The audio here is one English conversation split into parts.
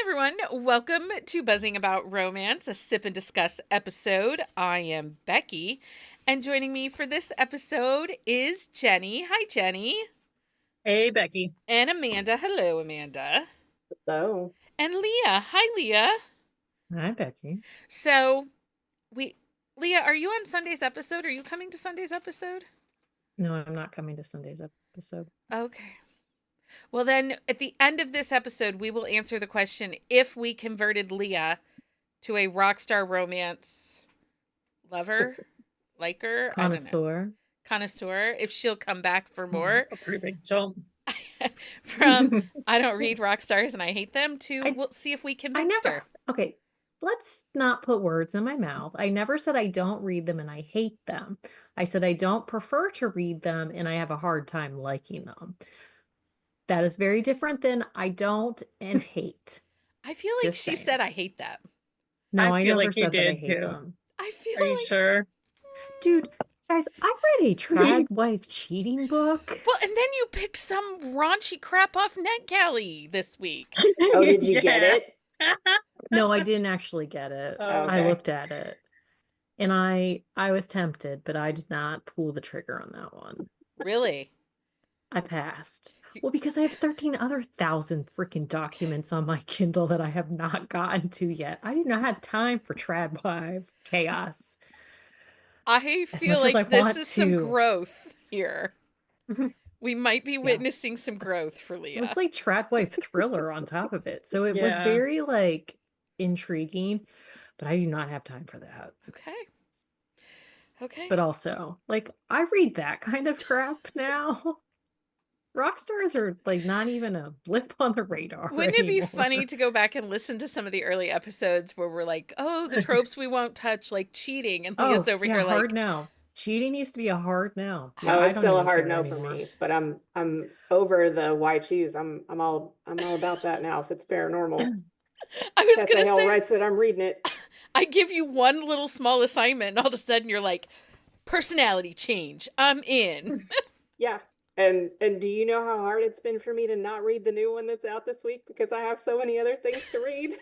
everyone. Welcome to Buzzing About Romance, a sip and discuss episode. I am Becky, and joining me for this episode is Jenni. Hi, Jenni. Hey, Becky. And Amanda. Hello, Amanda. Hello. And Leah. Hi, Leah. Hi, Becky. So, Leah, are you on Sunday's episode? Are you coming to Sunday's episode? No, I'm not coming to Sunday's episode. Okay. Well, then, at the end of this episode, we will answer the question if we converted Leah to a Rockstar romance lover, liker, connoisseur, if she'll come back for more. That's a pretty big jump. From I don't read rock stars and I hate them to we'll see if we convinced her. Okay, let's not put words in my mouth. I never said I don't read them and I hate them. I said I don't prefer to read them and I have a hard time liking them. That is very different than I don't and hate. I feel like she said I hate them. No, I never said that I hate them. I feel Are you sure? Dude, guys, I read a trad wife cheating book. Well, and then you picked some raunchy crap off NetGalley this week. Oh, did you get it? No, I didn't actually get it. Oh, okay. I looked at it. And I was tempted, but I did not pull the trigger on that one. Really? I passed. Well, because I have 13,000 freaking documents on my Kindle that I have not gotten to yet. I do not have time for trad wife chaos. I feel like this is some growth here. We might be witnessing some growth for Leah. It was like trad wife thriller on top of it. So it was very like intriguing, but I do not have time for that. Okay. But also, like, I read that kind of crap now. Rockstars are like not even a blip on the radar. Wouldn't it be funny to go back and listen to some of the early episodes where we're like, oh, the tropes we won't touch, like cheating, and Leah's over here like hard no. Cheating used to be a hard no. Yeah, it's still a hard no for me, but I'm over the why choose. I'm all about that now. If it's paranormal, I was gonna say, writes it. I'm reading it. I give you one little small assignment, and all of a sudden you're like, personality change. I'm in. Yeah. And do you know how hard it's been for me to not read the new one that's out this week because I have so many other things to read?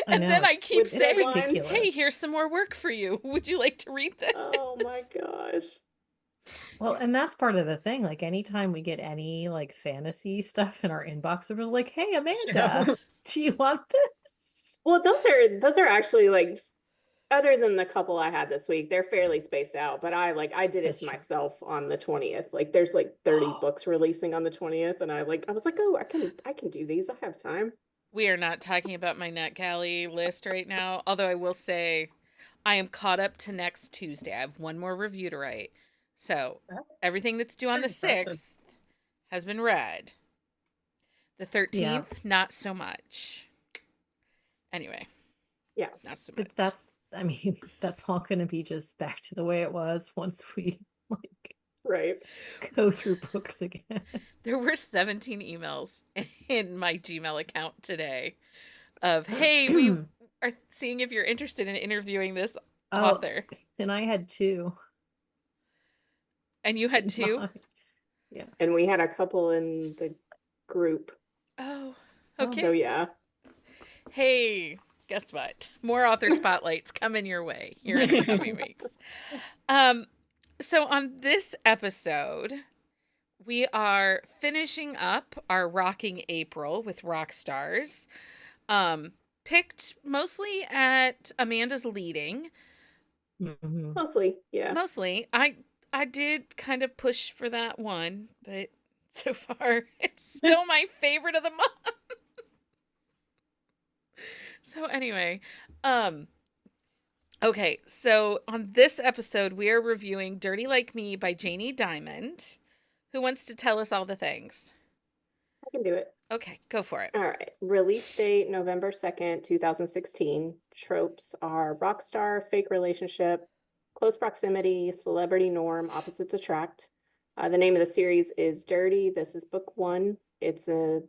And then I keep saying, hey, here's some more work for you. Would you like to read this? Oh my gosh. Well, and that's part of the thing. Like anytime we get any like fantasy stuff in our inbox, it was like, hey, Amanda, do you want this? Well, those are actually like, other than the couple I had this week, they're fairly spaced out, but I did it to myself on the 20th. Like there's like 30 books releasing on the 20th. And I was like, oh, I can do these. I have time. We are not talking about my NetGalley list right now. Although I will say I am caught up to next Tuesday. I have one more review to write. So everything that's due on the 6th has been read. The 13th, not so much. Anyway. Yeah. Not so much. But that's all going to be just back to the way it was once we go through books again. There were 17 emails in my Gmail account today of, hey, we are seeing if you're interested in interviewing this author. And I had 2. And you had 2? Yeah. And we had a couple in the group. Oh, okay. So yeah. Hey, guess what? More author spotlights coming your way here in the coming weeks. So on this episode, we are finishing up our Rocking April with Rockstars. Picked mostly at Amanda's leading. Mm-hmm. Mostly, yeah. Mostly. I did kind of push for that one, but so far it's still my favorite of the month. So anyway, okay, so on this episode, we are reviewing Dirty Like Me by Jaine Diamond. Who wants to tell us all the things? I can do it. Okay, go for it. All right. Release date, November 2nd, 2016. Tropes are Rockstar, fake relationship, close proximity, celebrity norm, opposites attract. The name of the series is Dirty. This is book 1. It's a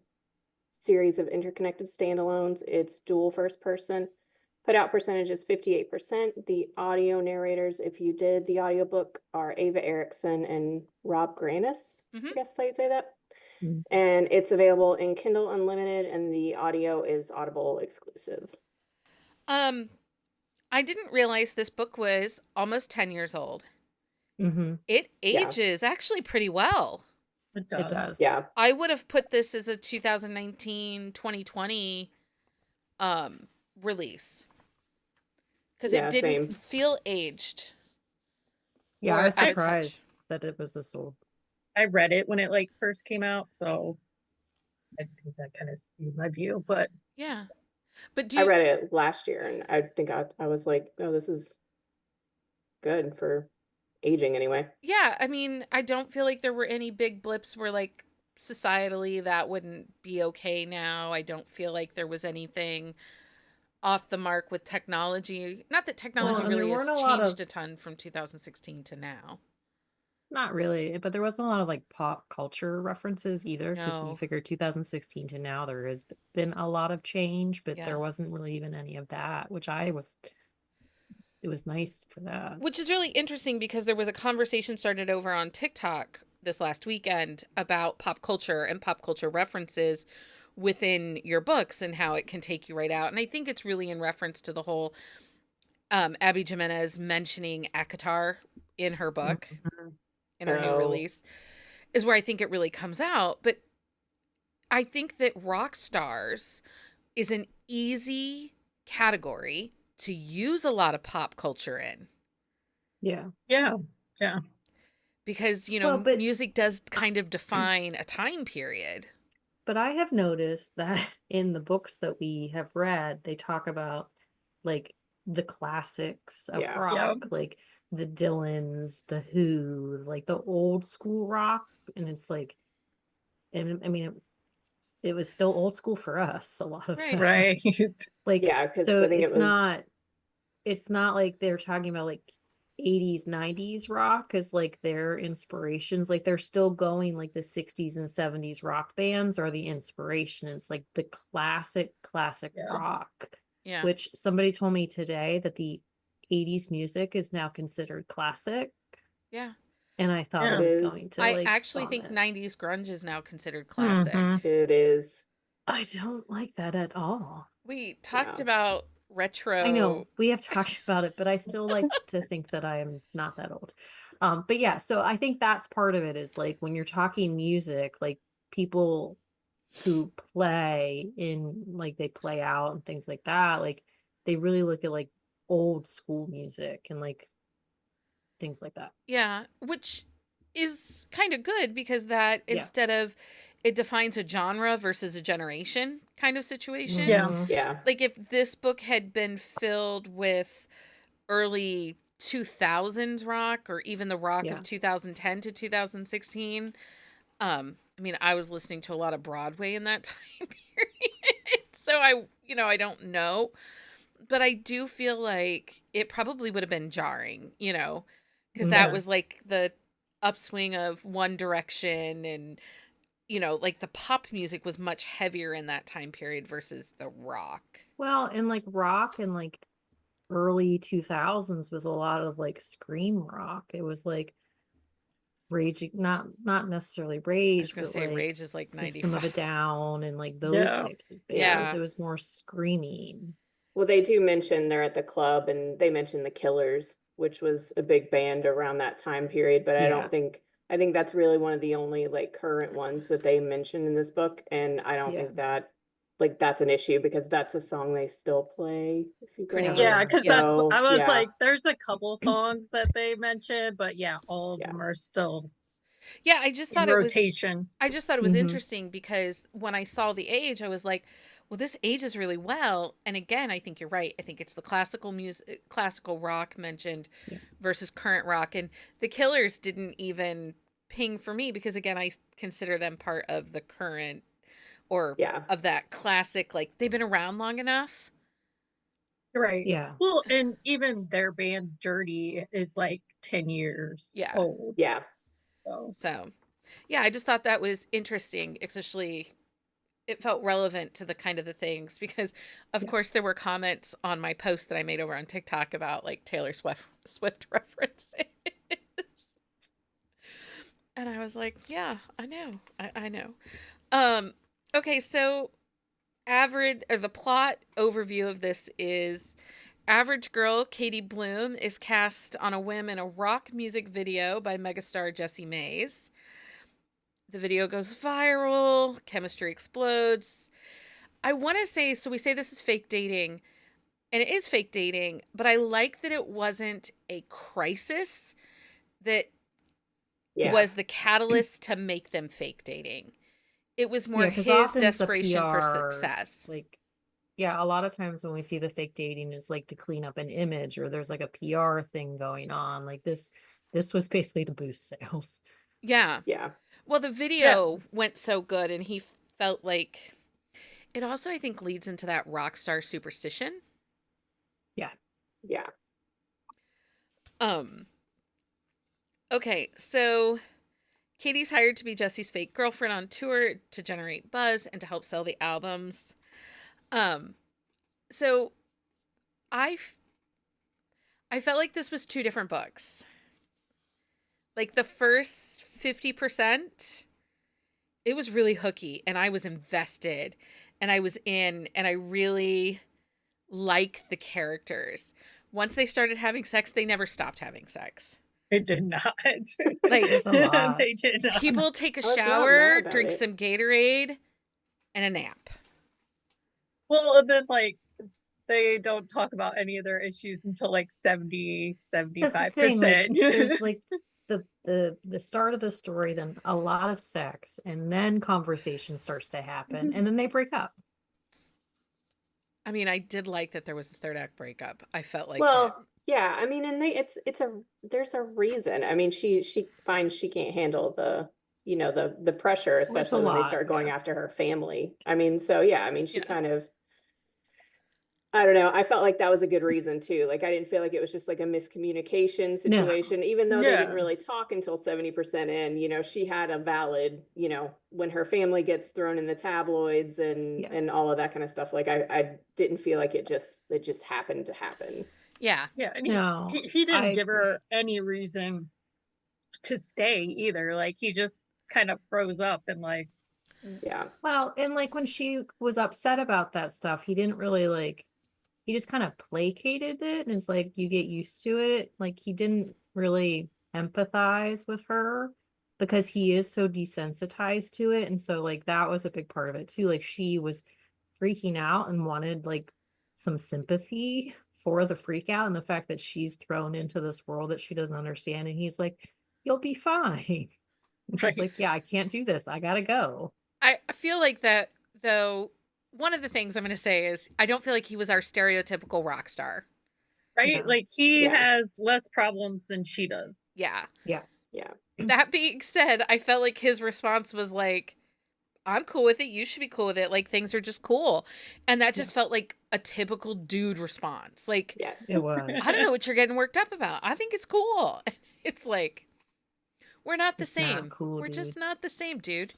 series of interconnected standalones. It's dual first person. Put out percentage is 58%. The audio narrators, if you did the audiobook, are Ava Erickson and Granniss. I guess how you say that. Mm. And it's available in Kindle Unlimited, and the audio is Audible exclusive. I didn't realize this book was almost 10 years old. Mm-hmm. It Yeah. ages actually pretty well. It It does. does. Yeah. I would have put this as a 2019, 2020 release. Because Yeah, it didn't same. feel aged. Yeah, or I was out of touch. surprised that it was this old. I read it when it like first came out, so I think that kind of skewed my view. But Yeah. But do I you, read it last year, and I think I was like, oh, this is good for aging anyway. yeah, I mean, I don't feel like there were any big blips where like societally that wouldn't be okay now. I don't feel like there was anything off the mark with technology. Not that technology and there really has weren't a lot changed of- a ton from 2016 to now. Not really, but there wasn't a lot of like pop culture references either. Because No. you figure 2016 to now, there has been a lot of change, but Yeah. there wasn't really even any of that, which it was nice for that. Which is really interesting because there was a conversation started over on TikTok this last weekend about pop culture and pop culture references within your books and how it can take you right out. And I think it's really in reference to the whole Abby Jimenez mentioning Akatar in her book, Mhm. in her new Oh. release, is where I think it really comes out. But I think that Rockstars is an easy category to use a lot of pop culture in. Yeah. yeah, Because, Well, but- music does kind of define a time period. But I have noticed that in the books that we have read, they talk about like the classics of Yeah. rock, like the Dylans, the Who, like the old school rock. And it's like, and I mean, it was still old school for us, a lot of Right. that. right. Like, Yeah, 'cause so I think it it's was- not like they're talking about like 80s 90s rock as like their inspirations, like they're still going like the 60s and 70s rock bands are the inspiration. It's like the classic Yeah. rock, Yeah. which somebody told me today that the 80s music is now considered classic, Yeah. and I thought Yeah. I was It is. going to I like actually think vomit. 90s grunge is now considered classic. Mhm. It is. I don't like that at all. We talked No. about retro. I know we have talked about it, but I still like to think that I am not that old. But yeah, so I think that's part of it is like when you're talking music, like people who play in like they play out and things like that, like they really look at like old school music and like things like that. Yeah, which is kind of good because that Yeah. instead of it defines a genre versus a generation kind of situation. Yeah. Mhm. Yeah. Like if this book had been filled with early 2000s rock or even the rock Yeah. of 2010 to 2016, I mean, I was listening to a lot of Broadway in that time period. So I don't know, but I do feel like it probably would have been jarring, because that Yeah. was like the upswing of One Direction and like the pop music was much heavier in that time period versus the rock. Well, and like rock and like early 2000s was a lot of like scream rock. It was like Rage, not necessarily I was Rage, gonna but say like Rage is like System of a 95. Down and like those Yeah. types of bands. Yeah. It was more screaming. Well, they do mention they're at the club, and they mention the Killers, which was a big band around that time period. But I Yeah. don't think I think that's really one of the only like current ones that they mention in this book, and I don't Yeah. think that like that's an issue because that's a song they still play if you go Pretty on much. Yeah, because that's radio. I was Yeah. like, there's a couple songs that they mentioned, but yeah, all of Yeah. them are still Yeah, I just in thought it was rotation. Mhm. interesting because when I saw the age, I was like, well, this ages really well. And again, I think you're right. I think it's the classical music, classical rock mentioned Yeah. versus current rock. And the Killers didn't even ping for me because again, I consider them part of the current or Yeah. of that classic, like they've been around long enough. Right. Yeah. Well, and even their band Dirty is like 10 years Yeah. old. Yeah. So yeah, I just thought that was interesting, especially it felt relevant to the kind of the things because of Yeah. course there were comments on my post that I made over on TikTok about like Taylor Swift references. And I was like, yeah, I know. I know. Okay, so the plot overview of this is average girl Katie Bloom is cast on a whim in a rock music video by megastar Jessie Mays. The video goes viral, chemistry explodes. I want to say, so we say this is fake dating, and it is fake dating, but I like that it wasn't a crisis that Yeah. was the catalyst to make them fake dating. It was more Yeah, 'cause his often it's a desperation for PR, success. like, yeah, a lot of times when we see the fake dating, it's like to clean up an image or there's like a PR thing going on. Like this was basically to boost sales. Yeah. Yeah. Well, the video went so good, and he felt like it also, I think, leads into that Rockstar superstition. Yeah. Yeah. Okay, so Katie's hired to be Jesse's fake girlfriend on tour to generate buzz and to help sell the albums. So I felt like this was two different books. Like the first 50%, it was really hooky, and I was invested, and I was in, and I really like the characters. Once they started having sex, they never stopped having sex. It did not. Like, It's a lot. They did not. People take a I was not mad shower, about drink it. some Gatorade, and a nap. Well, and then like they don't talk about any of their issues until like 70, That's the thing, 75%. like, there's like the start of the story, then a lot of sex, and then conversation starts to happen, and then they break up. I mean, I did like that there was a third act breakup. I felt like Well, yeah, I mean, and there's a reason. I mean, she finds she can't handle the pressure, it's a especially when they lot, start going yeah. after her family. I mean, so yeah, I mean, she Yeah. kind of, I don't know. I felt like that was a good reason too. Like, I didn't feel like it was just like a miscommunication No. situation, even though they Yeah. didn't really talk until 70% in, she had a valid, when her family gets thrown in the tabloids and, Yeah. and all of that kind of stuff. Like, I didn't feel like it just happened to happen. yeah. Yeah, and No, he didn't I give her any reason to stay either. Like he just kind of froze up and like, Yeah. Well, and like when she was upset about that stuff, he didn't really like, he just kind of placated it, and it's like you get used to it. Like he didn't really empathize with her because he is so desensitized to it. And so like that was a big part of it too. Like she was freaking out and wanted like some sympathy for the freak out and the fact that she's thrown into this world that she doesn't understand. And he's like, you'll be fine. And she's Right. like, yeah, I can't do this. I gotta go. I feel like that, though, one of the things I'm going to say is I don't feel like he was our stereotypical rock star. right? Yeah. Like he Yeah. has less problems than she does. Yeah. Yeah. Yeah. That being said, I felt like his response was like, I'm cool with it. You should be cool with it. Like, things are just cool. And that just felt like a typical dude response. Like, Yes. It was. I don't know what you're getting worked up about. I think it's cool. It's like, we're not the It's not same. cool, We're just dude. not the same, dude.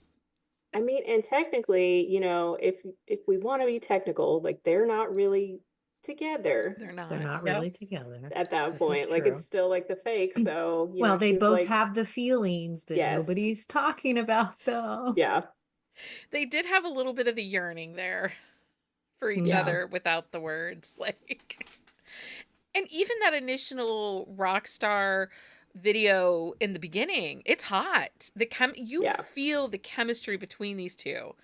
I mean, and technically, if we want to be technical, like they're not really together They're not. They're not Yep. really together. at that This is point. Like true. it's still like the fake. So, Well, they she's both like, have the feelings, but Yes. nobody's talking about them. yeah, They did have a little bit of the yearning there for each Yeah. other without the words. Like, and even that initial Rockstar video in the beginning, it's hot. You Yeah. feel the chemistry between these two.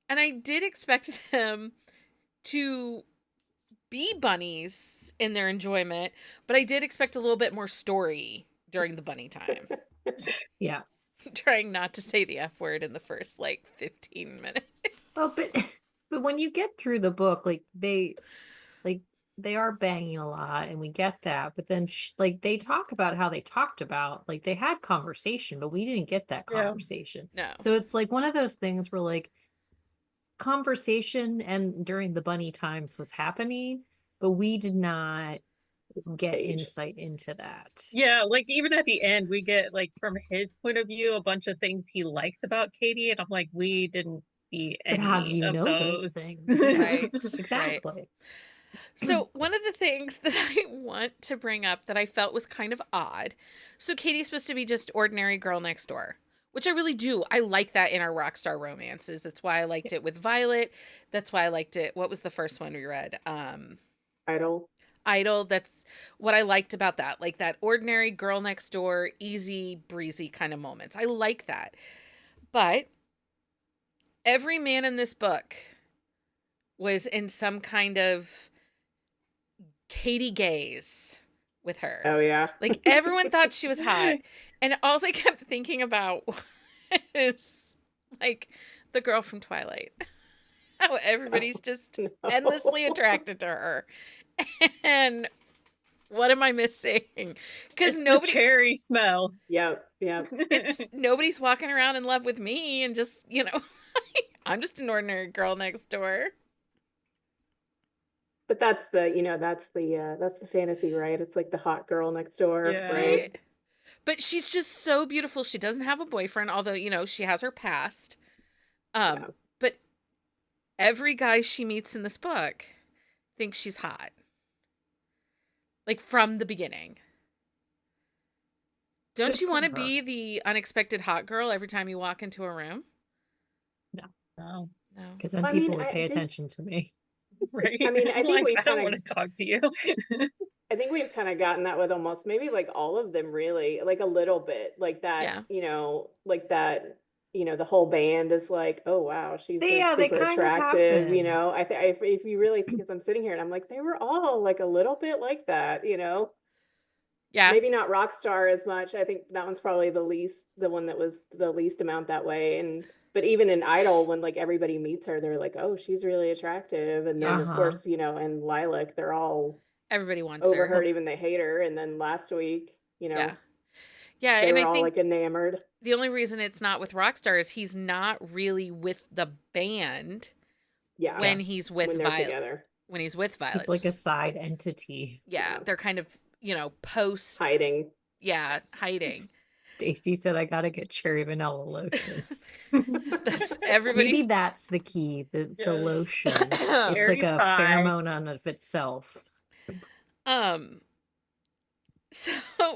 And I did expect them to be bunnies in their enjoyment, but I did expect a little bit more story during the bunny time. Yeah. Trying not to say the F word in the first like 15 minutes. Well, but when you get through the book, like they are banging a lot, and we get that. But then like they talk about how they talked about, like they had conversation, but we didn't get that Yeah. conversation. No. So it's like one of those things where like conversation and during the bunny times was happening, but we did not get Page. insight into that. Yeah, like even at the end, we get like from his point of view a bunch of things he likes about Katie, and I'm like, we didn't see But any how do you of know those those things? Yeah. Right. Exactly. So one of the things that I want to bring up that I felt was kind of odd. So Katie's supposed to be just ordinary girl next door. which I really do. I like that in our Rockstar romances. That's why I liked it with Violet. That's why I liked it. What was the first one we read? Idol. Idol. That's what I liked about that. Like that ordinary girl next door, easy breezy kind of moments. I like that. But every man in this book was in some kind of Katie gaze with her. Oh yeah. Like everyone thought she was hot. And all I kept thinking about is like the girl from Twilight. How everybody's just No. endlessly attracted to her. And what am I missing? Because It's nobody the cherry smell. Yep. it's nobody's walking around in love with me and just, I'm just an ordinary girl next door. But that's the fantasy, right? It's like the hot girl next door, Yeah. right? But she's just so beautiful. She doesn't have a boyfriend, although, she has her past. Yeah. But every guy she meets in this book thinks she's hot. Like from the beginning. Don't Good you for want to her. be the unexpected hot girl every time you walk into a room? No, Oh, No. because then I mean, people would pay did- attention to me. right. I mean, I think Like, we I don't kinda- want to talk to you. I think we've kind of gotten that with almost maybe like all of them, really, like a little bit, like that, Yeah. like that, the whole band is like, oh wow, she's like Yeah, they super kind of have attractive, been. I think if you really, because I'm sitting here and I'm like, they were all like a little bit like that, Yeah. maybe not Rockstar as much. I think that one's probably the one that was the least amount that way. But even in Idol, when like everybody meets her, they're like, oh, she's really attractive. And then of Uh-huh. course, and Lilac, they're all Everybody wants over her. her, even they hate her. And then last week, Yeah. they And were I all think like enamored. the only reason it's not with Rockstar is he's not really with the band Yeah. when he's with when they're Violet. together. When he's with Violet. It's like a side entity. Yeah, they're kind of, post. Hiding. Yeah, hiding. Stacy said I gotta get cherry vanilla lotions. That's Maybe everybody's. that's the key, the Yeah. lotion. It's like Cherry a pie. pheromone on of itself. So,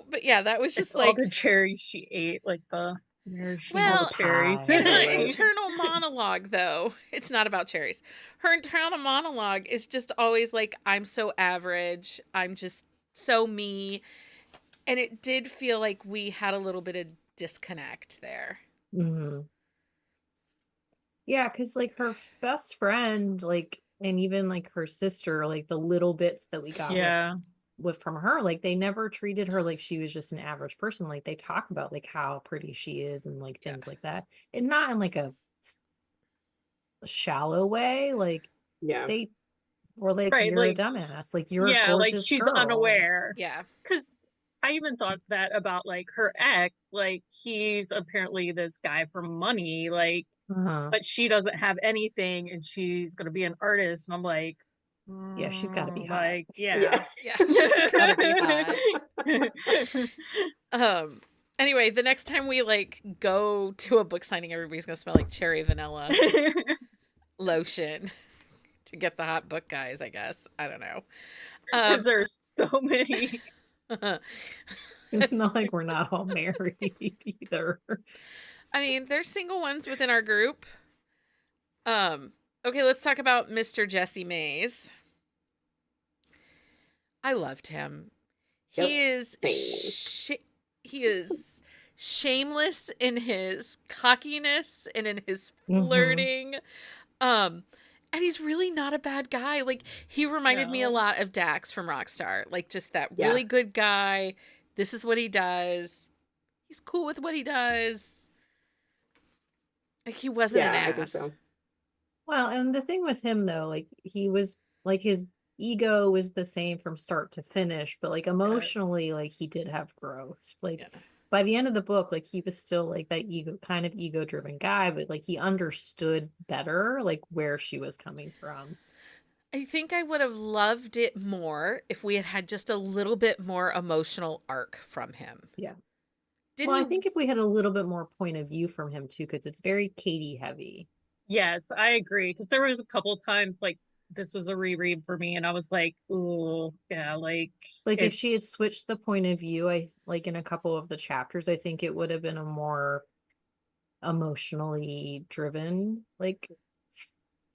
but yeah, that was It's just all like the cherries she ate, like the nourishing Well, cherries. pie. in her Right. internal monologue, though, it's not about cherries. Her internal monologue is just always like, I'm so average. I'm just so me. And it did feel like we had a little bit of disconnect there. Hmm. Yeah, because like her best friend, like, and even like her sister, like the little bits that we got Yeah. with from her, like they never treated her like she was just an average person. Like they talk about like how pretty she is and like things like that, and not in like a shallow way. Like Yeah. they were like, Right, you're a like- dumbass. Like you're a Yeah, like gorgeous she's girl. unaware. Yeah. Because I even thought that about like her ex, like he's apparently this guy for money, like, Uh-huh. but she doesn't have anything and she's gonna be an artist. And I'm like, Yeah, she's gotta be hot. like, Yeah. yeah. Yeah. She's gotta be hot. Anyway, the next time we like go to a book signing, everybody's gonna smell like cherry vanilla lotion to get the hot book guys, I guess. I don't know. Because there's so many. It's not like we're not all married either. I mean, there's single ones within our group. Okay, let's talk about Mr. Jesse Mays. I loved him. Yep, He is he is shameless in his cockiness and in his Mhm. flirting. And he's really not a bad guy. Like he reminded me a No. lot of Dax from Rockstar. Like just that Yeah. really good guy. This is what he does. He's cool with what he does. Like he wasn't Yeah, an I think ass. so. Well, and the thing with him though, like he was like his ego was the same from start to finish, but like emotionally, like he did have growth. Like Yeah. by the end of the book, like he was still like that ego driven guy, but like he understood better like where she was coming from. I think I would have loved it more if we had had just a little bit more emotional arc from him. Yeah. Didn't Well, I you- think if we had a little bit more point of view from him too, because it's very Katie heavy. Yes, I agree. Because there was a couple times like this was a reread for me, and I was like, "Ooh, yeah." Like Like if it's- she had switched the point of view, I like in a couple of the chapters, I think it would have been a more emotionally driven like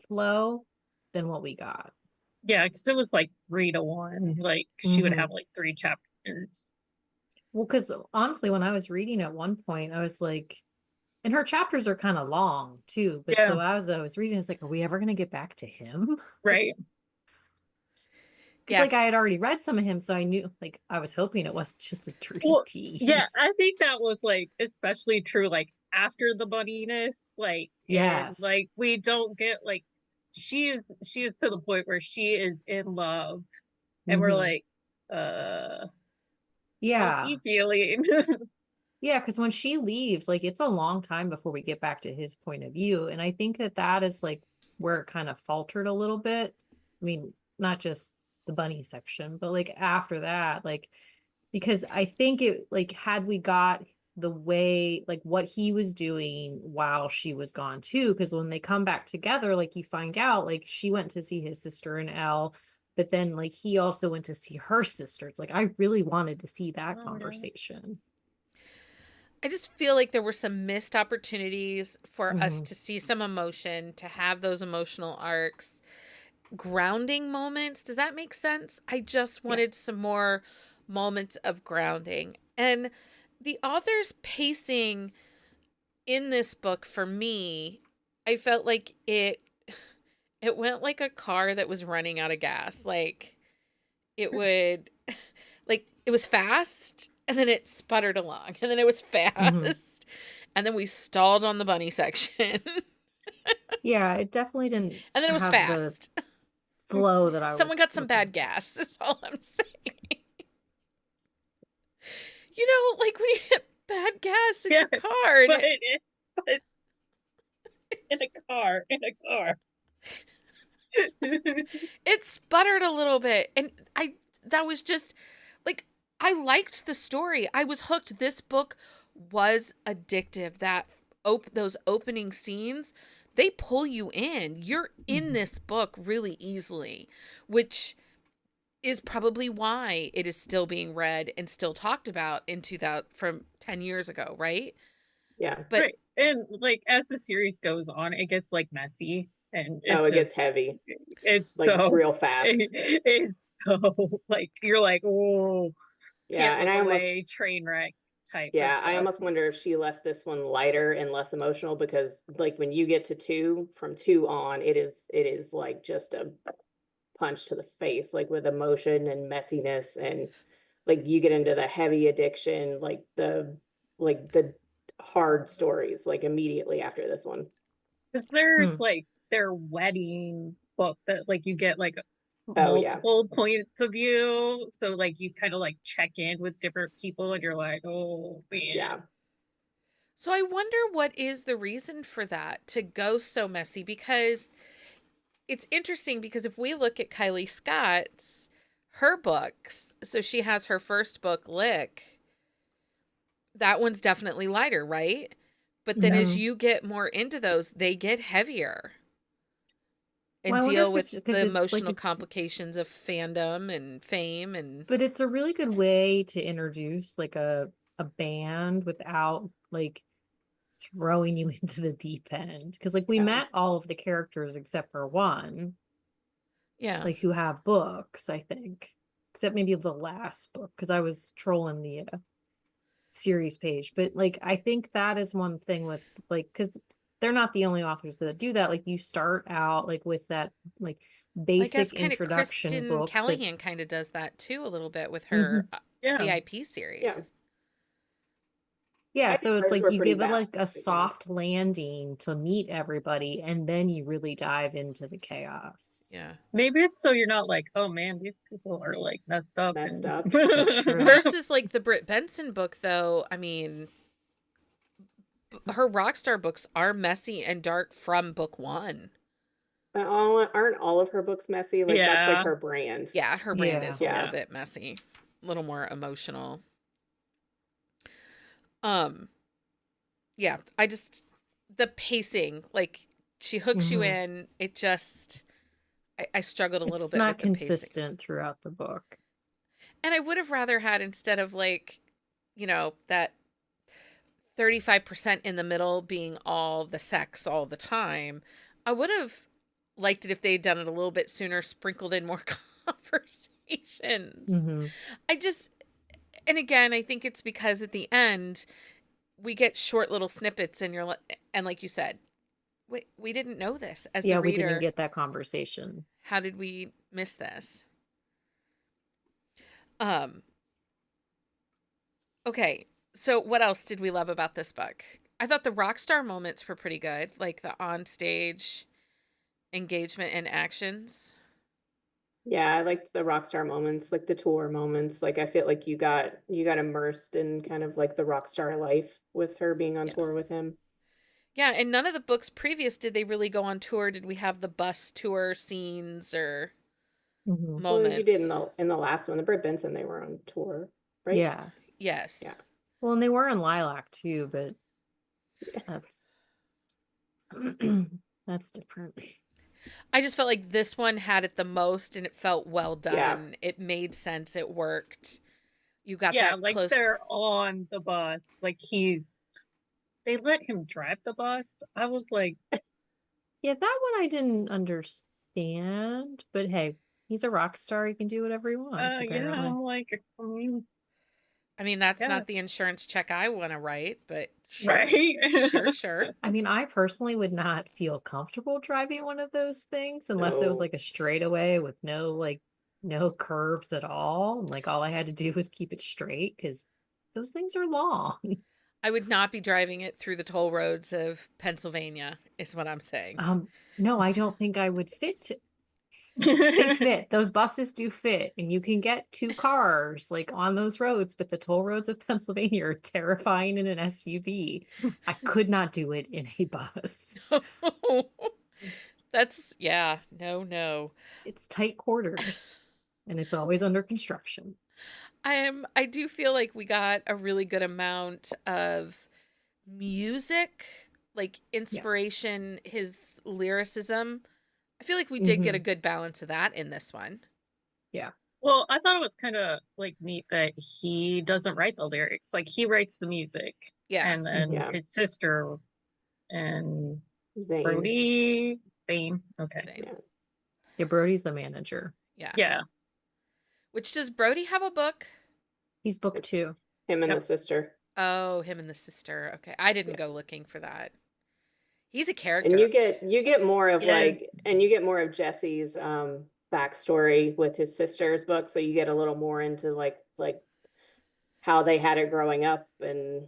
flow than what we got. Yeah, because it was like 3 to 1. Like she would have like 3 chapters. Well, because honestly, when I was reading at one point, I was like, and her chapters are kind of long too. But Yeah. so as I was reading, it's like, are we ever going to get back to him? Right. Because like I had already read some of him, so I knew, like, I was hoping it wasn't just a dirty tease. Yeah, I think that was like especially true like after the bunniness, like Yes, like we don't get like she is to the point where she is in love and we're like, how's yeah, he feeling? yeah, because when she leaves, like it's a long time before we get back to his point of view, and I think that that is like where it kind of faltered a little bit. I mean, not just the bunny section, but like after that, like because I think it like had we got the way like what he was doing while she was gone too, because when they come back together, like you find out like she went to see his sister in L, but then like he also went to see her sister. It's like I really wanted to see that conversation. I just feel like there were some missed opportunities for us to see some emotion, to have those emotional arcs, grounding moments. Does that make sense? I just wanted some more moments of grounding. And the author's pacing in this book, for me, I felt like it went like a car that was running out of gas. Like it would, like it was fast and then it sputtered along and then it was fast and then we stalled on the bunny section. Yeah, it definitely didn't. And then it was have fast. The flow that I Someone got some bad gas. That's all I'm saying. You know, like when you get bad gas in your car. But in a car. It sputtered a little bit. And that was just like, I liked the story. I was hooked. This book was addictive. Those opening scenes, they pull you in. You're in this book really easily, which is probably why it is still being read and still talked about in 2000 from 10 years ago, right? Yeah. But right. And like as the series goes on, it gets like messy and it gets heavy. It's like so real fast. It's so like you're like, oh yeah, and I almost train wreck type. Yeah, I almost wonder if she left this one lighter and less emotional, because like when you get to 2, from 2 on, it is like just a punch to the face, like with emotion and messiness, and like you get into the heavy addiction, like the hard stories like immediately after this one. Because there's like their wedding book that like you get like multiple points of view, so like you kind of like check in with different people and you're like, oh man. Yeah. So I wonder what is the reason for that, to go so messy, because it's interesting, because if we look at Kylie Scott's, her books, so she has her first book, Lick, that one's definitely lighter, right? But then as you get more into those, they get heavier and deal with the emotional complications of fandom and fame. But it's a really good way to introduce like a band without like throwing you into the deep end, because like we met all of the characters except for one, like who have books, I think, except maybe the last book, because I was trolling the series page. But like I think that is one thing with like, because they're not the only authors that do that. Like you start out like with that like basic introduction Kristen book. Callahan kind of does that too a little bit with her VIP series. Yeah, so it's like you give it like a soft landing to meet everybody, and then you really dive into the chaos. Yeah. Maybe it's so you're not like, oh man, these people are like messed up. That's true. Versus like the Britt Benson book, though, I mean, her Rockstar books are messy and dark from book 1. Aren't all of her books messy? Like that's like her brand. Yeah, her brand is a little bit messy, a little more emotional. Yeah, the pacing, like she hooks you in, it just, I struggled a little bit. It's not consistent throughout the book. And I would have rather had, instead of like, you know, that 35% in the middle being all the sex all the time. I would have liked it if they'd done it a little bit sooner, sprinkled in more conversations. Mm-hmm. And again, I think it's because at the end we get short little snippets, and and like you said, we didn't know this as the Yeah, reader. we didn't get that conversation. How did we miss this? Okay, so what else did we love about this book? I thought the Rockstar moments were pretty good, like the on-stage engagement and actions. Yeah, I liked the Rockstar moments, like the tour moments. Like I feel like you got immersed in kind of like the Rockstar life with her being on tour with him. Yeah, and none of the books previous did they really go on tour. Did we have the bus tour scenes or Mm-hmm. Well, moments? you did in the last one, the Britt Benson, they were on tour, right? Yes. Yes. Yeah. Well, and they were in Lilac too, but that's that's different. I just felt like this one had it the most, and it felt well done. Yeah. It made sense. It worked. You got Yeah, that like close. they're on the bus. Like they let him drive the bus. I was like, Yeah, that one I didn't understand, but hey, he's a rock star. He can do whatever he wants, yeah, apparently. I'm like, I mean, that's Yeah. not the insurance check I want to write, but sure. right? Sure. I mean, I personally would not feel comfortable driving one of those things unless it was No. like a straightaway with no curves at all. Like all I had to do was keep it straight because those things are long. I would not be driving it through the toll roads of Pennsylvania, is what I'm saying. No, I don't think I would fit. They fit. Those buses do fit, and you can get 2 cars like on those roads, but the toll roads of Pennsylvania are terrifying in an SUV. I could not do it in a bus. No. It's tight quarters, and it's always under construction. I do feel like we got a really good amount of music, like inspiration, his lyricism. I feel like we did get a good balance of that in this one. Yeah. Well, I thought it was kind of like neat that he doesn't write the lyrics. Like he writes the music. Yeah. And then Yeah. his sister and Zane. Brody, Zane. Okay. Same. Yeah, Brody's the manager. Yeah. Yeah. Which, does Brody have a book? He's book It's 2. Him and Yep. the sister. Oh, him and the sister. Okay. I didn't go looking for that. He's a character. And you get more of Yes. you get more of Jesse's backstory with his sister's book, so you get a little more into like how they had it growing up and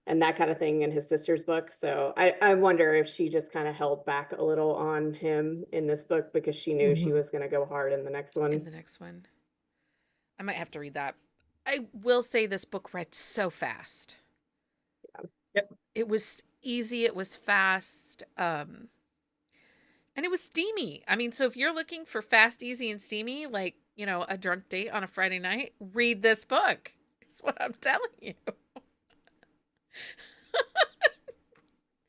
that kind of thing in his sister's book. So I wonder if she just kind of held back a little on him in this book because she knew she was going to go hard in the next one. In the next one. I might have to read that. I will say this book read so fast. Yeah. Yep. It was easy. It was fast. And it was steamy. I mean, so if you're looking for fast, easy, and steamy, like, a drunk date on a Friday night, read this book. Is what I'm telling you.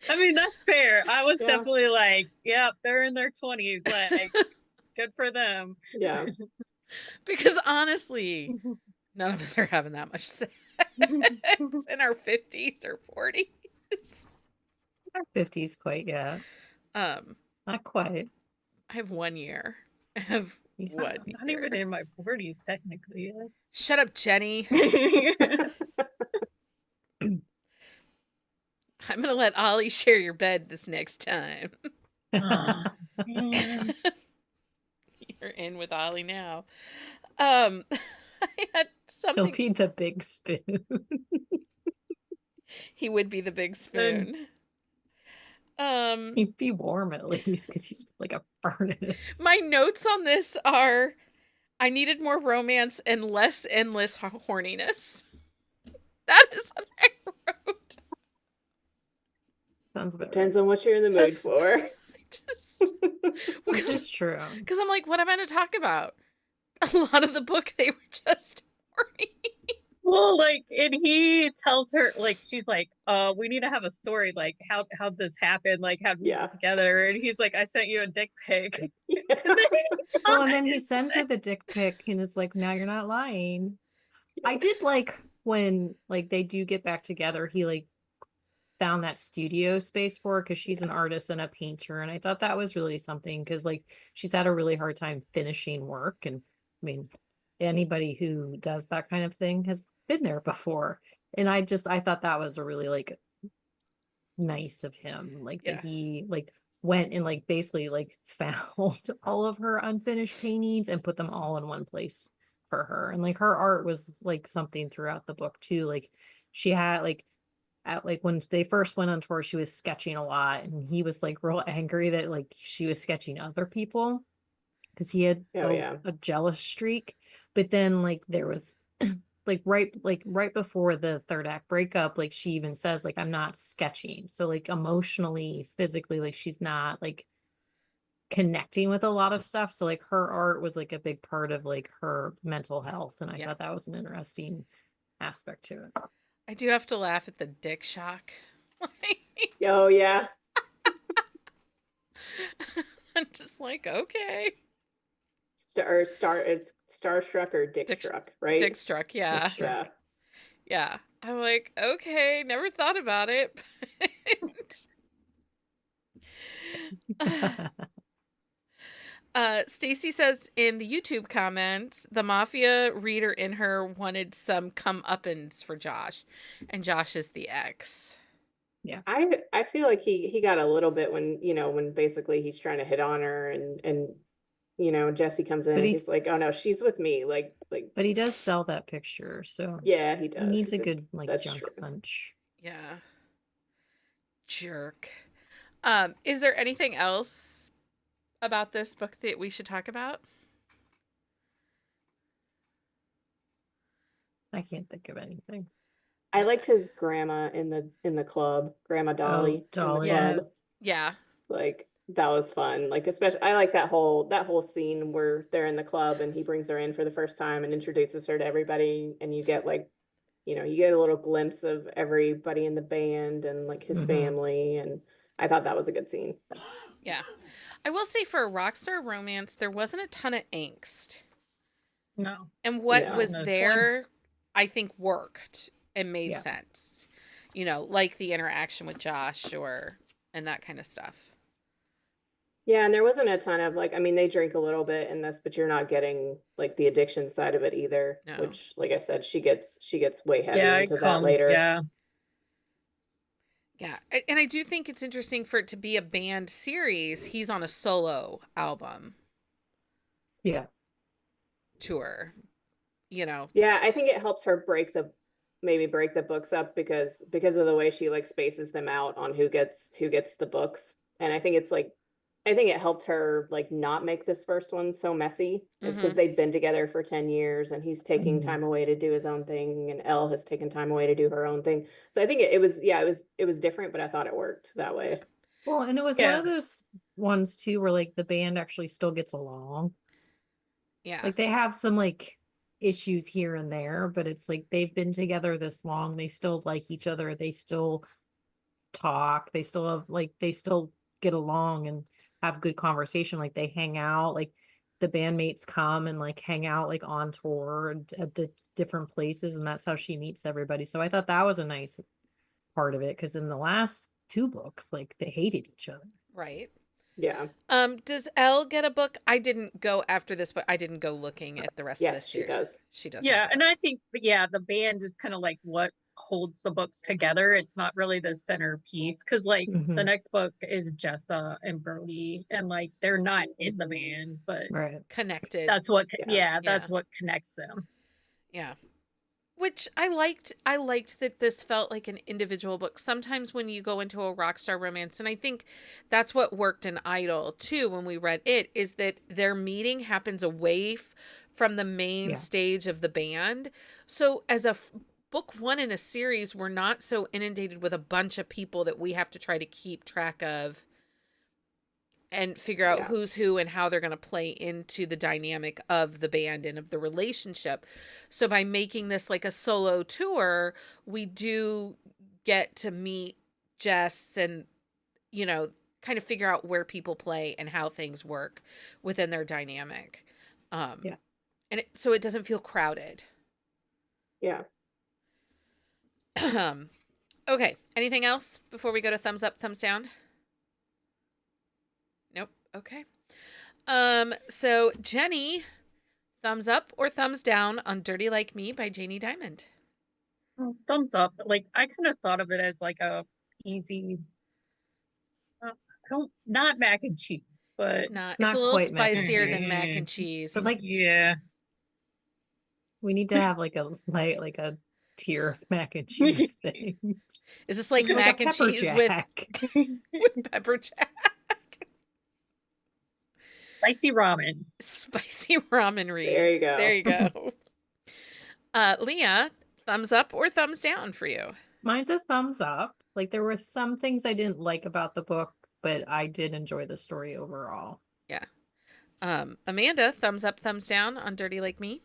I mean, that's fair. I was Yeah. definitely like, yep, they're in their 20s. Like, good for them. Yeah. Because honestly, none of us are having that much sex in our 50s or 40s. Our 50s quite yet. Not quite. I have 1 year. I have He's one Not year. even in my 40s, technically. Shut up, Jenni. I'm going to let Ollie share your bed this next time. Aw, man. You're in with Ollie now. I had He'll something. be the big spoon. He would be the big spoon. He'd be warm at least because he's like a furnace. My notes on this are, I needed more romance and less endless horniness. That is what I wrote. Sounds about Depends on what you're in the mood for. This is true. Because I'm like, what am I going to talk about? A lot of the book, they were just horny. Well, like, and he tells her, like, she's like, we need to have a story, like, how'd this happen? Like, how'd we get together? And he's like, I sent you a dick pic. Well, and then he sends her the dick pic and is like, now you're not lying. I did like when, like, they do get back together, he, like, found that studio space for her because she's an artist and a painter. And I thought that was really something because like she's had a really hard time finishing work. And I mean, anybody who does that kind of thing has been there before. And I thought that was a really like nice of him, like Yeah. that he like went and like basically like found all of her unfinished paintings and put them all in one place for her. And like her art was like something throughout the book too. Like she had like at like when they first went on tour, she was sketching a lot, and he was like real angry that like she was sketching other people because he had Oh yeah. a jealous streak. But then like there was like right before the third act breakup, like she even says like I'm not sketching. So like emotionally, physically, like she's not like connecting with a lot of stuff. So like her art was like a big part of like her mental health. And I Yeah. thought that was an interesting aspect to it. I do have to laugh at the dick shock. Oh yeah. I'm just like, okay. It's starstruck or dickstruck, right? Dick struck, yeah. Dick struck. Yeah. Yeah. I'm like, okay, never thought about it. Stacy says in the YouTube comments, the mafia reader in her wanted some comeuppance for Josh, and Josh is the ex. Yeah. I feel like he got a little bit when, when basically he's trying to hit on her and Jesse comes in But and he's- he's like, oh no, she's with me. Like But he does sell that picture, so yeah, he does. he needs He's a good like that's junk true. punch. Yeah. Jerk. Is there anything else about this book that we should talk about? I can't think of anything. I liked his grandma in the club, Grandma Dolly Dolly. in the club. Yeah. Like that was fun. Like especially I like that whole scene where they're in the club and he brings her in for the first time and introduces her to everybody, and you get like, you get a little glimpse of everybody in the band and like his family, and I thought that was a good scene. Yeah. I will say for a Rockstar romance, there wasn't a ton of angst. No. And what No. was That's there, I think, worked and made Yeah. sense. Like the interaction with Josh and that kind of stuff. Yeah, and there wasn't a ton of like, I mean, they drink a little bit in this, but you're not getting like the addiction side of it either. No. Which, like I said, she gets way heavy Yeah, into that later. Yeah. Yeah. And I do think it's interesting for it to be a band series. He's on a solo album Yeah. tour, Yeah, I think it helps her break the books up because of the way she like spaces them out on who gets the books. And I think it helped her like not make this first one so messy. It's because they'd been together for 10 years and he's taking time away to do his own thing and Elle has taken time away to do her own thing. So I think it was different, but I thought it worked that way. Well, and it was one of those ones too where like the band actually still gets along. Yeah. Like they have some like issues here and there, but it's like they've been together this long. They still like each other. They still talk. They still have they still get along and have good conversation. Like they hang out. Like the bandmates come and like hang out like on tour and at the different places, and that's how she meets everybody. So I thought that was a nice part of it because in the last two books, like they hated each other. Right. Yeah. Does Elle get a book? I didn't go after this, but I didn't go looking at the rest of this series. Yes, she does. She does. Yeah, and I think the band is kind of like what holds the books together. It's not really the centerpiece because like the next book is Jessa and Brody, and like they're not in the band, but connected. That's what that's what connects them. Yeah. Which I liked that this felt like an individual book. Sometimes when you go into a Rockstar romance, and I think that's what worked in Idol too when we read it, is that their meeting happens away from the main stage of the band. So as a book one in a series, we're not so inundated with a bunch of people that we have to try to keep track of and figure out who's who and how they're going to play into the dynamic of the band and of the relationship. So by making this like a solo tour, we do get to meet Jess and, kind of figure out where people play and how things work within their dynamic. And so it doesn't feel crowded. Yeah. Okay. Anything else before we go to thumbs up, thumbs down? Nope. Okay. So Jenni, thumbs up or thumbs down on Dirty Like Me by Jaine Diamond? Thumbs up. Like, I kind of thought of it as like a easy, I don't, not mac and cheese, but It's not. It's a Not little quite mac and spicier than cheese. mac and cheese. But like yeah. we need to have like a like a tier of mac and cheese things. Is this like It's mac a and pepper cheese with jack. pepper jack? Spicy ramen. Spicy ramen read. There you go. There you go. Leah, thumbs up or thumbs down for you? Mine's a thumbs up. Like there were some things I didn't like about the book, but I did enjoy the story overall. Yeah. Amanda, thumbs up, thumbs down on Dirty Like Me?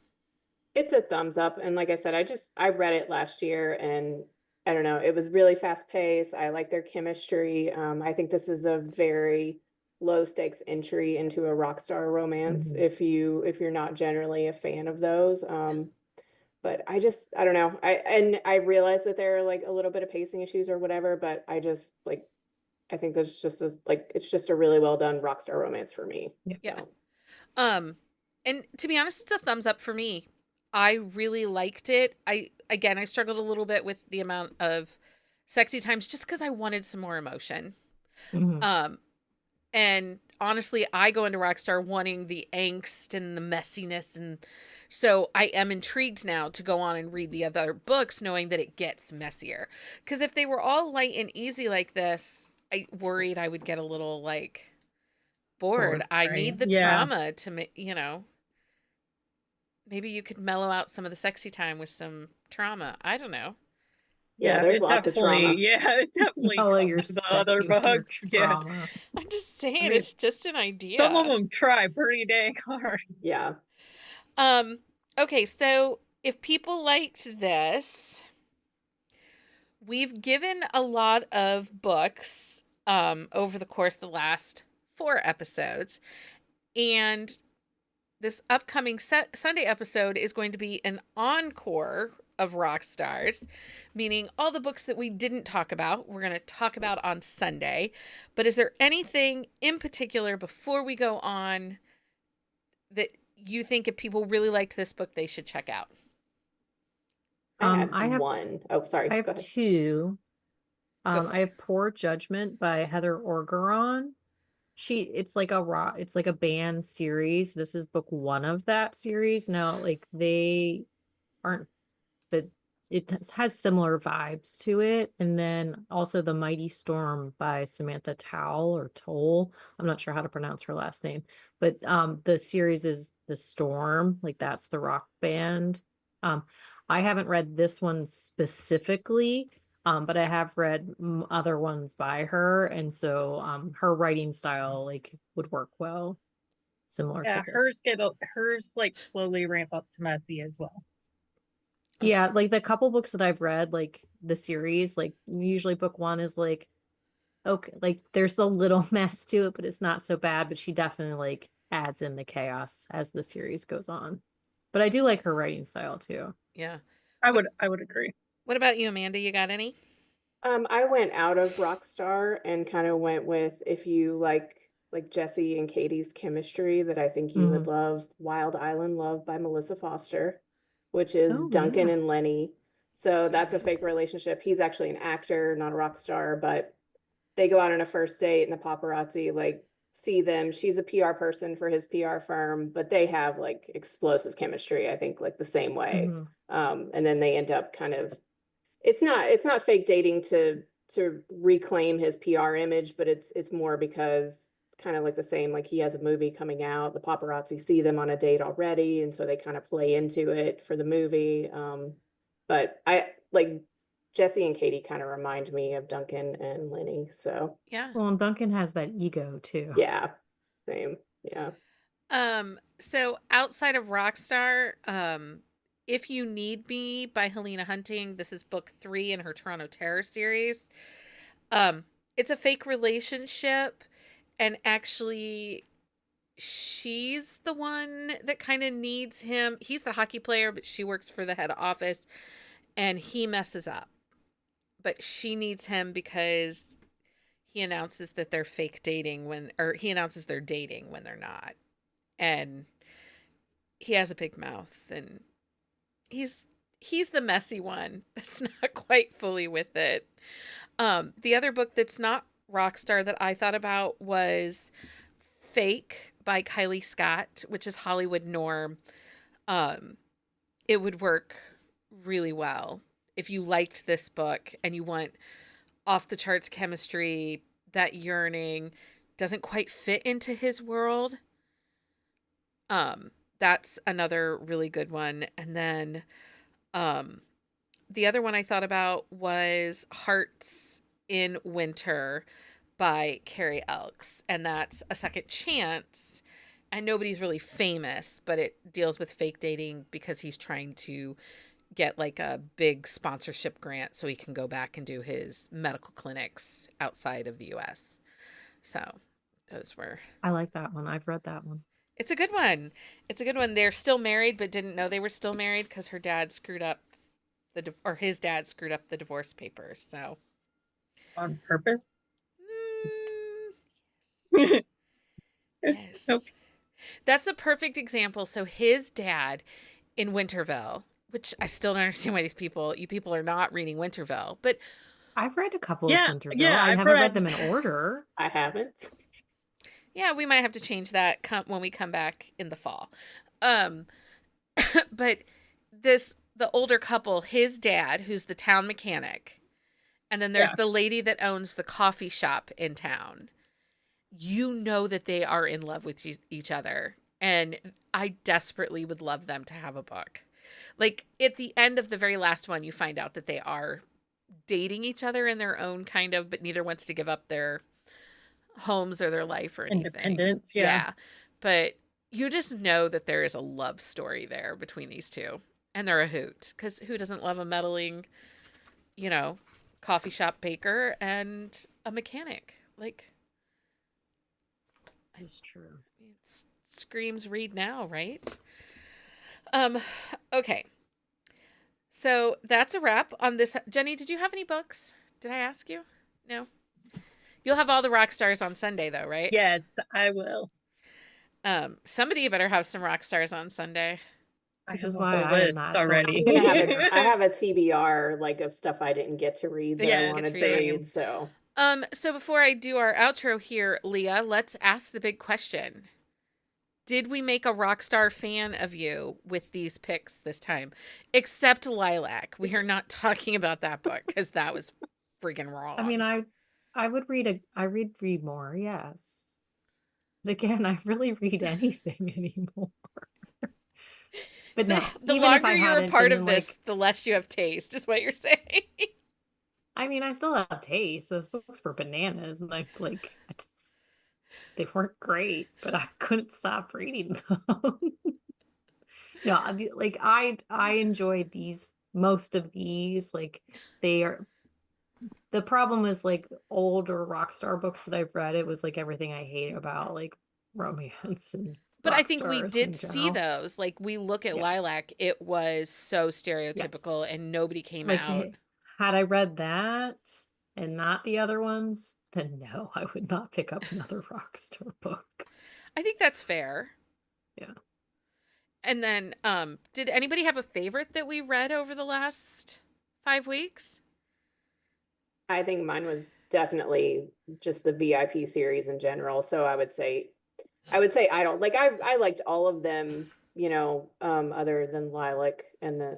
It's a thumbs up. And like I said, I read it last year and I don't know, it was really fast paced. I like their chemistry. I think this is a very low stakes entry into a Rockstar romance if you're not generally a fan of those. But I don't know. I realize that there are like a little bit of pacing issues or whatever, but I think there's just this like it's just a really well done Rockstar romance for me. Yeah. So. And to be honest, it's a thumbs up for me. I really liked it. I struggled a little bit with the amount of sexy times just because I wanted some more emotion. And honestly, I go into Rockstar wanting the angst and the messiness, and so I am intrigued now to go on and read the other books, knowing that it gets messier. Because if they were all light and easy like this, I worried I would get a little like bored. I need the drama to maybe you could mellow out some of the sexy time with some trauma. I don't know. Yeah, there's lots of trauma. Yeah, it definitely. The other books. Yeah. I'm just saying, I mean, it's just an idea. Some of them try pretty dang hard. Yeah. Okay, so if people liked this, we've given a lot of books over the course of the last 4 episodes, and this upcoming Sunday episode is going to be an encore of Rockstars, meaning all the books that we didn't talk about, we're going to talk about on Sunday. But is there anything in particular before we go on that you think if people really liked this book, they should check out? I have one. Oh, sorry. I have 2. I have Poor Judgment by Heather Orgeron. It's like a band series. This is book 1 of that series. Now, like they aren't it has similar vibes to it. And then also The Mighty Storm by Samantha Toll. I'm not sure how to pronounce her last name, but the series is The Storm, like that's the rock band. I haven't read this one specifically, but I have read other ones by her, and so her writing style like would work well, similar to this. Hers like slowly ramp up to messy as well. Yeah, like the couple books that I've read, like the series, like usually book 1 is like okay, like there's a little mess to it, but it's not so bad. But she definitely like adds in the chaos as the series goes on. But I do like her writing style too. Yeah, I would agree. What about you, Amanda? You got any? I went out of Rockstar and kind of went with if you like Jesse and Katie's chemistry that I think you would love Wild Island Love by Melissa Foster, which is Duncan and Lenny. So that's a fake relationship. He's actually an actor, not a rock star, but they go out on a first date and the paparazzi like see them. She's a PR person for his PR firm, but they have like explosive chemistry, I think, like the same way. And then they end up kind of it's not fake dating to reclaim his PR image, but it's more because kind of like the same, like he has a movie coming out, the paparazzi see them on a date already, and so they kind of play into it for the movie. But I like Jesse and Katie kind of remind me of Duncan and Lenny. So yeah. Well, and Duncan has that ego too. Yeah. Same. Yeah. So outside of Rockstar, If You Need Me by Helena Hunting, this is book 3 in her Toronto Terror series. It's a fake relationship, and actually she's the one that kind of needs him. He's the hockey player, but she works for the head office, and he messes up. but she needs him because he announces that they're fake dating or he announces they're dating when they're not. And he has a big mouth, and he's the messy one that's not quite fully with it. The other book that's not Rockstar that I thought about was Fake by Kylie Scott, which is Hollywood norm. It would work really well if you liked this book and you want off the charts chemistry, that yearning doesn't quite fit into his world. That's another really good one. And then the other one I thought about was Hearts in Winter by Carrie Elks, and that's a second chance. And nobody's really famous, but it deals with fake dating because he's trying to get like a big sponsorship grant so he can go back and do his medical clinics outside of the US. So those were... I like that one. I've read that one. It's a good one. It's a good one. They're still married, but didn't know they were still married because her dad screwed up his dad screwed up the divorce papers. So on purpose. Yes. Yes. Nope. That's a perfect example. So his dad in Winterville, which I still don't understand why you people are not reading Winterville, but I've read a couple of Winterville. Yeah, I haven't read them in order. I haven't. Yeah, we might have to change that when we come back in the fall. But the older couple, his dad, who's the town mechanic, and then there's the lady that owns the coffee shop in town. You know that they are in love with each other. And I desperately would love them to have a book. Like, at the end of the very last one, you find out that they are dating each other in their own kind of, but neither wants to give up their homes or their life or anything. Independence, yeah. But you just know that there is a love story there between these two. And they're a hoot. Because who doesn't love a meddling, coffee shop baker and a mechanic? Like... This is true. It screams read now, right? Okay. So that's a wrap on this. Jenni, did you have any books? Did I ask you? No. You'll have all the rock stars on Sunday, though, right? Yes, I will. Somebody better have some rock stars on Sunday. Which is why I am not already. I have a TBR like of stuff I didn't get to read that I wanted to read. So before I do our outro here, Leah, let's ask the big question. Did we make a Rockstar fan of you with these picks this time? Except Lilac. We are not talking about that book because that was freaking wrong. I mean, I would read read more, yes. But again, I really read anything anymore. But no, the longer you're a part of this, the less you have taste, is what you're saying. I mean, I still have taste. Those books were bananas, and they weren't great, but I couldn't stop reading them. No, like I enjoyed most of these. Like they are. The problem is like older Rockstar books that I've read. It was like everything I hate about like romance and. But I think we did see those. Like we look at Lilac, it was so stereotypical, and nobody came out. Had I read that and not the other ones, then no, I would not pick up another Rockstar book. I think that's fair. Yeah. And then, did anybody have a favorite that we read over the last 5 weeks? I think mine was definitely just the VIP series in general. So I would say Idol. Like I liked all of them, other than Lilac and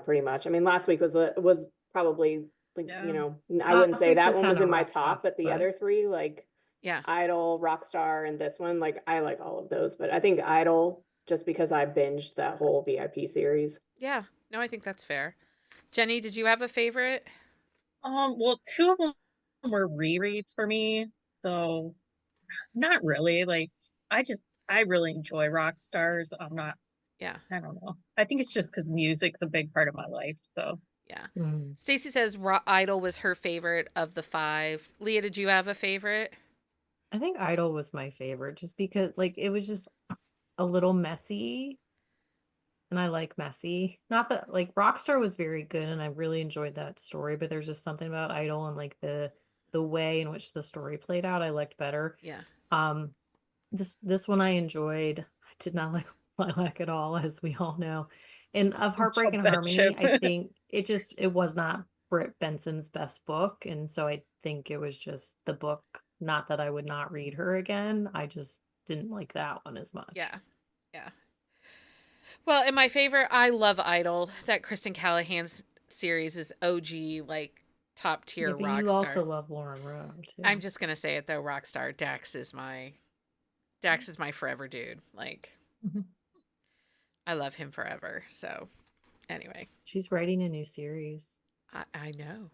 pretty much. I mean, last week was probably like, I wouldn't say that one was in my top, but the other three, like Idol, Rockstar, and this one, like I like all of those. But I think Idol, just because I binged that whole VIP series. Yeah, no, I think that's fair. Jenni, did you have a favorite? Well, two of them were rereads for me, so not really. Like I really enjoy rock stars. I don't know. I think it's just because music's a big part of my life. So yeah. Stacy says Idol was her favorite of the 5. Leah, did you have a favorite? I think Idol was my favorite, just because like it was just a little messy, And I like messy. Not that like Rockstar was very good and I really enjoyed that story, but there's just something about Idol and like the way in which the story played out I liked better. Yeah. Um this one I enjoyed. I did not like Lilac at all, as we all know. And of Heartbreak Jump and that Harmony, ship. I think it was not Britt Benson's best book, and so I think it was just the book. Not that I would not read her again. I just didn't like that one as much. Yeah. Yeah. Well, and my favorite, I love Idol. That Kristen Callahan's series is OG, like top tier Yeah, but rock you star. also love Lauren Rowe too. I'm just gonna say it though, Rockstar. Dax is my forever dude. Like, I love him forever. So, anyway, She's writing a new series. I know,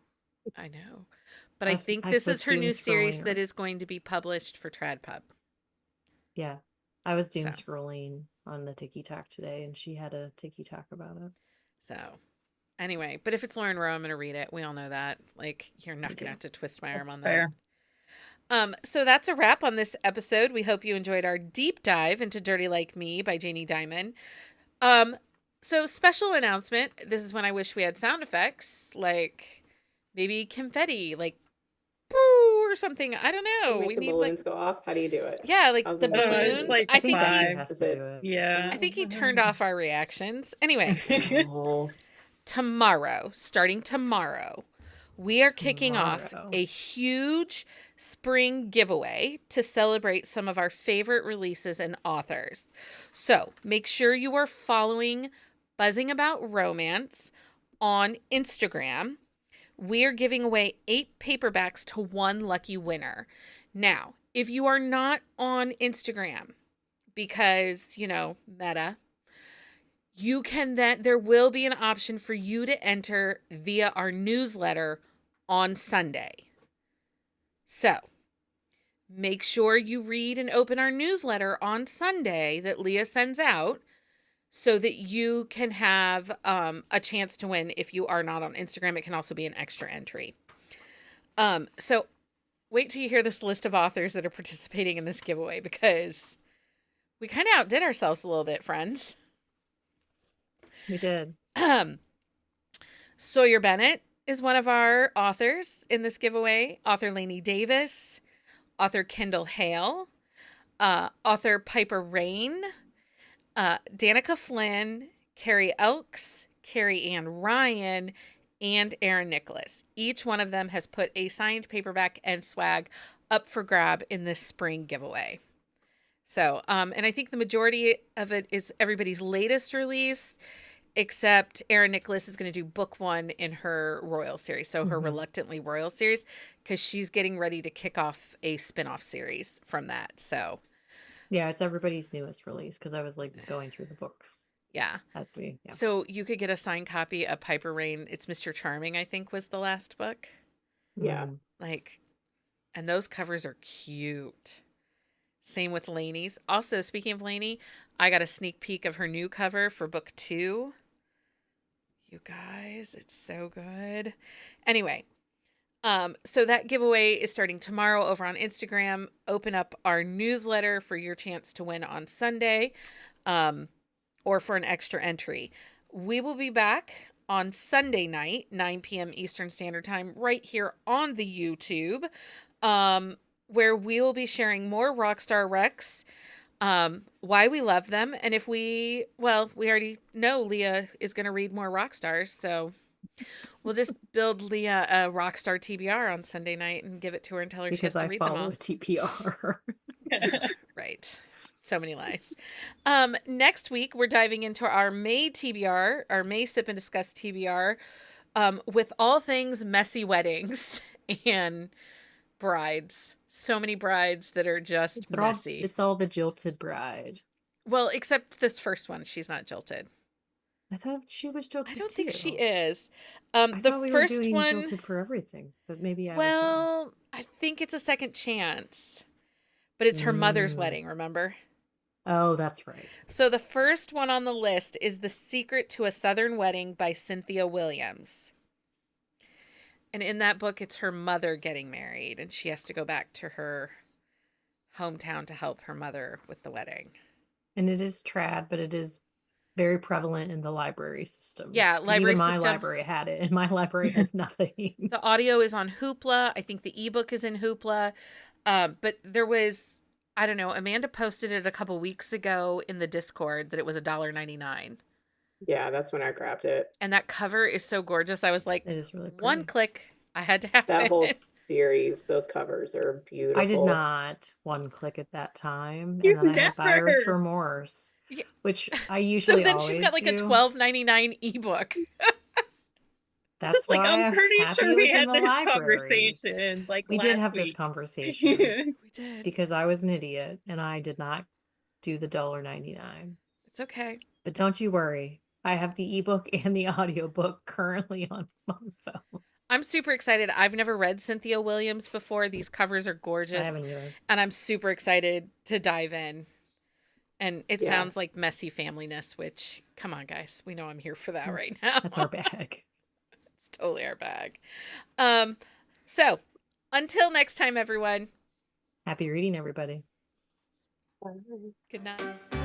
but I think I this was is her doom new series scrolling that is going to be published for TradPub. Yeah. I was doom So. scrolling on the Tiki Talk today, and she had a Tiki Talk about it. So, anyway, but if it's Lauren Rowe, I'm going to read it. We all know that. Like, you're not going to have to twist my arm on fair. that. So that's a wrap on this episode. We hope you enjoyed our deep dive into Dirty Like Me by Jaine Diamond. So special announcement. This is when I wish we had sound effects, like maybe confetti, like boo or something. I don't know. Make We the need balloons like go off. How do you do it? yeah, like How's the the balloons? balloons. Like I think Becky he, has Is to it- do it. Yeah. I think he turned off our reactions. Anyway, Oh, starting tomorrow, we are kicking off Tomorrow. a huge spring giveaway to celebrate some of our favorite releases and authors. So make sure you are following Buzzing About Romance on Instagram. We are giving away 8 paperbacks to one lucky winner. Now, if you are not on Instagram, because, Meta, you can there will be an option for you to enter via our newsletter on Sunday. So make sure you read and open our newsletter on Sunday that Leah sends out so that you can have a chance to win. If you are not on Instagram, it can also be an extra entry. So wait till you hear this list of authors that are participating in this giveaway, because we kind of outdid ourselves a little bit, friends. We did. Sawyer Bennett is one of our authors in this giveaway. Author Lainey Davis, author Kendall Hale, author Piper Rain, Danica Flynn, Carrie Elks, Carrie Ann Ryan, and Aaron Nicholas. Each one of them has put a signed paperback and swag up for grab in this spring giveaway. So, and I think the majority of it is everybody's latest release, except Aaron Nicholas is going to do book 1 in her Royal series, so her Reluctantly Royal series, because she's getting ready to kick off a spin-off series from that. So, yeah, it's everybody's newest release, because I was like going through the books. Yeah. So you could get a signed copy of Piper Rain. It's Mr. Charming, I think, was the last book. Yeah. Like, and those covers are cute. Same with Lainey's. Also, speaking of Lainey, I got a sneak peek of her new cover for book 2. You guys, it's so good. Anyway, so that giveaway is starting tomorrow over on Instagram. Open up our newsletter for your chance to win on Sunday, or for an extra entry. We will be back on Sunday night, 9 p.m. Eastern Standard Time, right here on the YouTube, where we will be sharing more Rockstar Recs, why we love them, and if we already know Leah is going to read more Rockstars, so we'll just build Leah a Rockstar TBR on Sunday night and give it to her and tell her she has to read them all. Because I follow a TPR. Right. So many lies. Next week, we're diving into our May TBR, our May Sip and Discuss TBR, with all things messy weddings and brides. So many brides that are just messy. It's all the jilted bride. Well, except this first one. She's not jilted. I thought she was jilted. I don't too. think she is. I The thought we first were doing one. jilted for everything, but maybe I was wrong. Well, I think it's a second chance. But it's her mother's wedding, remember? Oh, that's right. So the first one on the list is The Secret to a Southern Wedding by Cynthia Williams. And in that book, it's her mother getting married, and she has to go back to her hometown to help her mother with the wedding. And it is trad, but it is very prevalent in the library system. Yeah, 'Cause library even my system. library had it, and my library has nothing. The audio is on Hoopla. I think the ebook is in Hoopla. But there was, I don't know, Amanda posted it a couple weeks ago in the Discord that it was $1.99. Yeah, that's when I grabbed it. And that cover is so gorgeous. I was like, It is really one pretty. click. I had to have That whole it. series, those covers are beautiful. I did not one click at that time, You and then I had buyer's never. remorse, Yeah. which I So usually then always she's got like a do. $12.99 ebook. That's Like, why I I'm was pretty happy sure it we was in had the this library. conversation like We did last have this week. conversation We did. because I was an idiot and I did not do the $1.99. It's okay. But don't you worry. I have the ebook and the audiobook currently on my phone. I'm super excited. I've never read Cynthia Williams before. These covers are I gorgeous. haven't either. And I'm super excited to dive in. And it Yeah. sounds like messy familyness, which, come on, guys. We know I'm here for that right now. That's our bag. It's totally our bag. So, until next time, everyone. Happy reading, everybody. Bye. Good night.